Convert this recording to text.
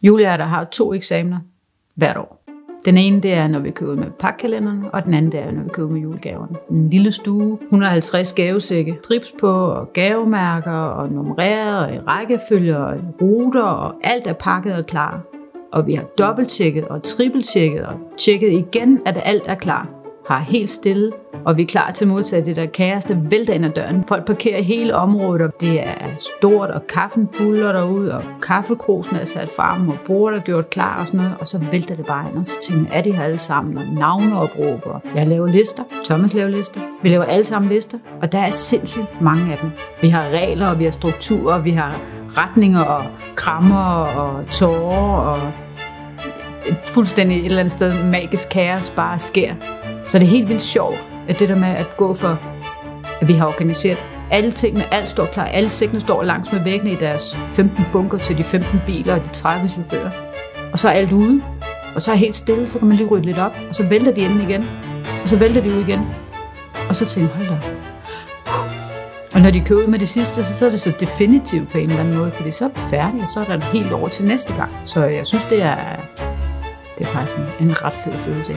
Julehjerter har 2 eksamener hvert år. Den ene, det er, når vi køber med pakkalenderen, og den anden, det er, når vi køber med julegaverne. En lille stue, 150 gavesække, strips på, og gavemærker, og nummereret, og i rækkefølger, og i ruter, og alt er pakket og klar. Og vi har dobbelttjekket og trippeltjekket, og tjekket igen, at alt er klar. Har helt stille, og vi er klar til at modtage det der kaos, der vælter ind ad døren. Folk parkerer hele området, og det er stort, og kaffen buller derud, og kaffekrosen er sat frem, og bordet er gjort klar og sådan noget, og så vælter det bare ind, og så tænker jeg, er de her alle sammen, og navneopråb, og jeg laver lister, Thomas laver lister, vi laver alle sammen lister, og der er sindssygt mange af dem. Vi har regler, og vi har strukturer, og vi har retninger, og krammer, og tårer, og fuldstændig et eller andet sted magisk kaos bare sker. Så det er helt vildt sjovt, at det der med at gå for, at vi har organiseret alle tingene, alt står klar, alle sækkene står langs med væggene i deres 15 bunker til de 15 biler og de 30 chauffører. Og så er alt ude, og så er helt stille, så kan man lige rydde lidt op, og så vælter de ind igen, og så vælter de ud igen. Og så tænker jeg, hold da. Og når de kører ud med det sidste, så er det så definitivt på en eller anden måde, fordi så er det færdigt, og så er der helt over til næste gang. Så jeg synes, det er faktisk en ret fed følelse.